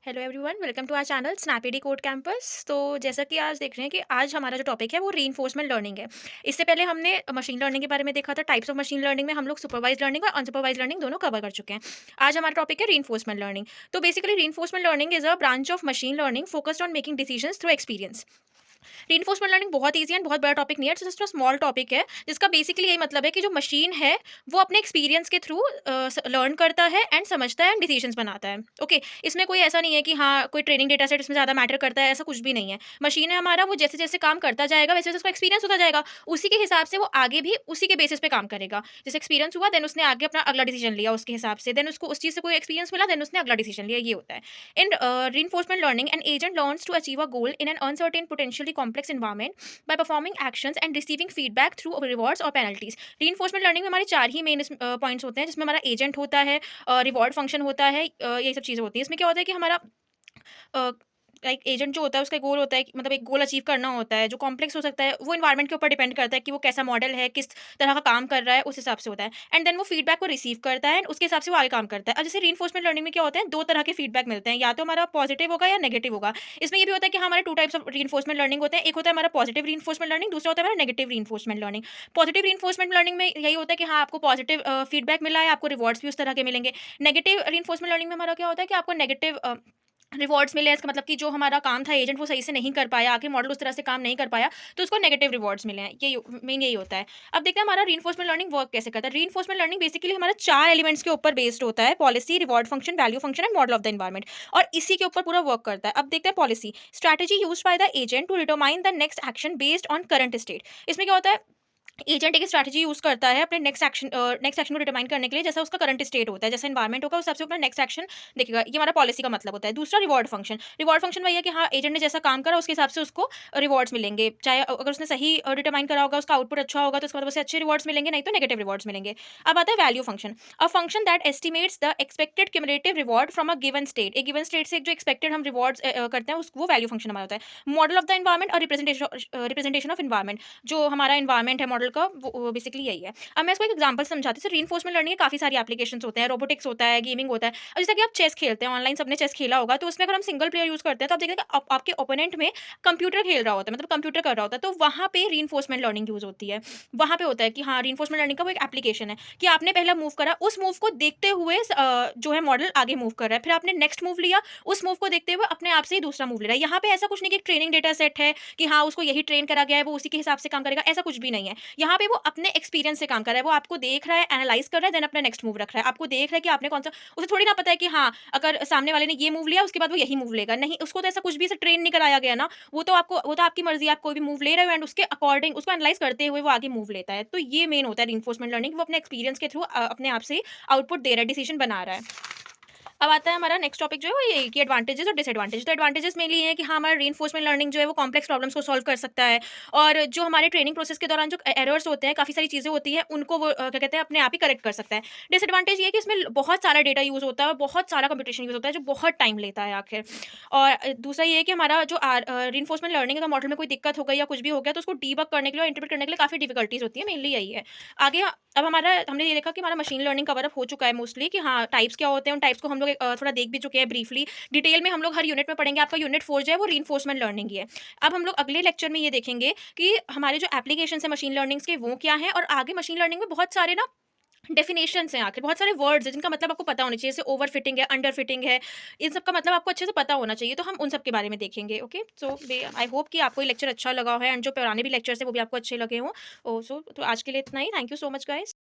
Hello everyone, welcome to our channel स्नैपीडी code campus. तो जैसा कि आज देख रहे हैं कि आज हमारा जो टॉपिक है वो रीइंफोर्समेंट लर्निंग है। इससे पहले हमने मशीन लर्निंग के बारे में देखा था। टाइप्स ऑफ मशीन लर्निंग में हम लोग सुपरवाइज लर्निंग और अनसुपरवाइज लर्निंग दोनों कवर कर चुके हैं। आज हमारा टॉपिक है रीइंफोर्समेंट लर्निंग। तो basically reinforcement learning is a branch of machine learning focused on making decisions through experience. Reinforcement learning बहुत ईजी एंड बहुत बड़ा टॉपिक नहीं है, जस्ट स्मॉल टॉपिक है जिसका बेसिकली यही मतलब है कि जो मशीन है वो अपने एक्सपीरियंस के थ्रू लर्न करता है एंड समझता है एंड डिसीजंस बनाता है। ओके, इसमें कोई ऐसा नहीं है कि हाँ कोई ट्रेनिंग डेटा सेट इसमें ज़्यादा मैटर करता है, ऐसा कुछ भी नहीं है। मशीन है हमारा, वो जैसे जैसे काम करता जाएगा वैसे वैसे उसका एक्सपीरियंस होता जाएगा, उसी के हिसाब से वो आगे भी उसी के बेसिस पे काम करेगा। जैसे एक्सपीरियंस हुआ देन उसने आगे अपना अगला डिसीजन लिया उसके हिसाब से, देन उसको उस चीज़ से कोई एक्सपीरियंस मिला देन उसने अगला डिसीजन लिया, ये होता है। In reinforcement learning, an agent learns to achieve a goal in an uncertain, potentially complex environment by performing actions and receiving feedback through rewards or penalties. Reinforcement learning में हमारे चार ही मेन पॉइंट्स होते हैं, जिसमें हमारा एजेंट होता है, reward function होता है, ये सब चीज़ें होती हैं। इसमें क्या होता है कि हमारा लाइक एजेंट जो होता है उसका गोल होता है कि मतलब एक गोल अचीव करना होता है जो कॉम्प्लेक्स हो सकता है, वो इन्वायरमेंट के ऊपर डिपेंड करता है कि वो कैसा मॉडल है, किस तरह का काम कर रहा है, उस हिसाब से होता है। एंड देन वो फीडबैक को रिसीव करता है एंड उसके हिसाब से वो आगे काम करता है। अब जैसे रीइंफोर्समेंट लर्निंग में क्या होता है, दो तरह के फीडबैक मिलते हैं, या तो हमारा पॉजिटिव होगा या नेगेटिव होगा। इसमें ये भी होता है कि हमारे two types of reinforcement learning होते हैं, एक होता है हमारा पॉजिटिव रीइंफोर्समेंट लर्निंग, दूसरा होता है हमारा negative reinforcement learning. Positive reinforcement learning में यही होता है कि हाँ आपको पॉजिटिव फीडबैक मिला है, आपको रिवॉर्ड्स भी उस तरह के मिलेंगे। नेगेटिव रीइंफोर्समेंट लर्निंग में हमारा क्या होता है कि आपको नेगेटिव रिवॉर्ड्स मिले हैं, इसका मतलब कि जो हमारा काम था एजेंट वो सही से नहीं कर पाया, आगे मॉडल उस तरह से काम नहीं कर पाया, तो उसको नेगेटिव रिवॉर्ड्स मिले हैं। ये मेन यही होता है। अब देखते हैं हमारा रीइंफोर्समेंट लर्निंग वर्क कैसे करता है। रीइंफोर्समेंट लर्निंग बेसिकली हमारा चार एलिमेंट्स के ऊपर बेस्ड होता है: policy, reward function, value function and model of the environment. और इसी के ऊपर पूरा वर्क करता है। अब देखते हैं policy. Strategy used by the agent to determine the next action based on current state. इसमें क्या होता है, एजेंट एक स्ट्रैटेजी यूज करता है अपने नेक्स्ट एक्शन को डिटरमाइन करने के लिए, जैसा उसका करंट स्टेट होता है, जैसा एनवायरमेंट होगा उस हिसाब से अपना नेक्स्ट एक्शन देखेगा। ये हमारा पॉलिसी का मतलब होता है। दूसरा रिवॉर्ड फंक्शन। रिवॉर्ड फंक्शन वही है कि हाँ एजेंट ने जैसा काम करा उसके हिसाब से उसको रिवॉर्ड्स मिलेंगे, चाहे अगर उसने सही डिटरमाइन करा होगा, उसका आउटपुट अच्छा होगा तो उसका मतलब उसे अच्छे रिवॉर्ड्स मिलेंगे, नहीं तो नेगेटिव रिवॉर्ड्स मिलेंगे। अब आता है value function. A function that estimates the expected cumulative reward from a given state. एक गिवन स्टेट से एक जो एक्सपेक्टेड हम रिवॉर्ड्स करते हैं वो वैल्यू फंक्शन हमारा होता है। मॉडल ऑफ द एनवायरमेंट और रिप्रेजेंटेशन ऑफ एनवायरमेंट। जो हमारा एनवायरमेंट है मॉडल का, वो बेसिकली यही है। अब मैं इसको एक एग्जांपल समझाती हूँ। रीइंफोर्समेंट लर्निंग के काफ़ी सारी एप्लीकेशंस होते हैं, रोबोटिक्स होता है, गेमिंग होता है। अब जैसे कि आप चेस खेलते हैं, ऑनलाइन सबने चेस खेला होगा, तो उसमें अगर हम सिंगल प्लेयर यूज़ करते हैं तो आप देखेंगे कि आपके ओपोनेंट में कंप्यूटर खेल रहा होता है, मतलब कंप्यूटर कर रहा होता है, तो वहाँ पे रीइंफोर्समेंट लर्निंग यूज़ होती है। वहाँ पे होता है कि हाँ रीइंफोर्समेंट लर्निंग का वो एक एप्लीकेशन है कि आपने पहला मूव करा, उस मूव को देखते हुए जो है मॉडल आगे मूव कर रहा है, फिर आपने नेक्स्ट मूव लिया, उस मूव को देखते हुए अपने आप से ही दूसरा मूव ले रहा है। यहाँ पे ऐसा कुछ नहीं कि ट्रेनिंग डेटा सेट है कि हाँ उसको यही ट्रेन करा गया है, वो उसी के हिसाब से काम करेगा, ऐसा कुछ भी नहीं है। यहाँ पे वो अपने एक्सपीरियंस से काम कर रहा है, वो आपको देख रहा है, एनालाइज कर रहा है, देन अपना नेक्स्ट मूव रख रहा है। आपको देख रहा है कि आपने कौन सा, उसे थोड़ी ना पता है कि हाँ अगर सामने वाले ने ये मूव लिया उसके बाद वो यही मूव लेगा, नहीं उसको तो ऐसा कुछ भी ऐसा ट्रेन नहीं कराया गया ना। वो तो आपकी मर्जी है, आप कोई भी मूव ले रहे हो एंड उसके अकॉर्डिंग उसको एनालाइज करते हुए वो आगे मूव लेता है। तो ये मेन होता है रीइंफोर्समेंट लर्निंग, वो अपने एक्सपीरियंस के थ्रू अपने आप से आउटपुट दे रहा है, डिसीजन बना रहा है। अब आता है हमारा नेक्स्ट टॉपिक जो है वो ये कि एडवांटेजेस और डिसएडवांटेज। तो एडवांटेजेस मेनली ये है कि हाँ हमारा रीइंफोर्समेंट लर्निंग जो है वो कॉम्प्लेक्स प्रॉब्लम्स को सॉल्व कर सकता है, और जो हमारे ट्रेनिंग प्रोसेस के दौरान जो एरर्स होते हैं, काफ़ी सारी चीज़ें होती हैं, उनको वो क्या कहते हैं अपने आप ही करेक्ट कर सकता है। डिसएडवांटेज ये है कि इसमें बहुत सारा डेटा यूज़ होता है और बहुत सारा कंप्यूटेशन यूज़ होता है जो बहुत टाइम लेता है आखिर। और दूसरा ये है कि हमारा जो रीइंफोर्समेंट लर्निंग का मॉडल में कोई दिक्कत हो गई या कुछ भी हो गया तो उसको डीबग करने के लिए और इंटरप्रेट करने के लिए काफ़ी डिफिकल्टीज होती है, मेनली यही है। आगे अब हमारा हमने ये देखा कि हमारा मशीन लर्निंग कवर अप हो चुका है मोस्टली, कि हाँ टाइप्स क्या होते हैं, उन टाइप्स को हम लोग थोड़ा देख भी चुके हैं ब्रीफली। डिटेल में हम लोग हर यूनिट में पढ़ेंगे। आपका यूनिट 4 जो है वो रीइंफोर्समेंट लर्निंग ही है। अब हम लोग अगले लेक्चर में ये देखेंगे कि हमारे जो एप्लीकेशंस है मशीन लर्निंग्स के वो क्या हैं, और आगे मशीन लर्निंग में बहुत सारे ना डेफिनेशंस हैं, आखिर बहुत सारे वर्ड्स हैं जिनका मतलब आपको पता होना चाहिए, जैसे ओवर फिटिंग है, अंडर फिटिंग है, इन सब का मतलब आपको अच्छे से पता होना चाहिए, तो हम उन सब के बारे में देखेंगे। ओके, सो आई होप कि आपको ये लेक्चर अच्छा लगा है एंड जो पुराने भी लेक्चर्स हैं वो भी आपको अच्छे लगे हों। सो तो आज के लिए इतना ही। Thank you so much guys.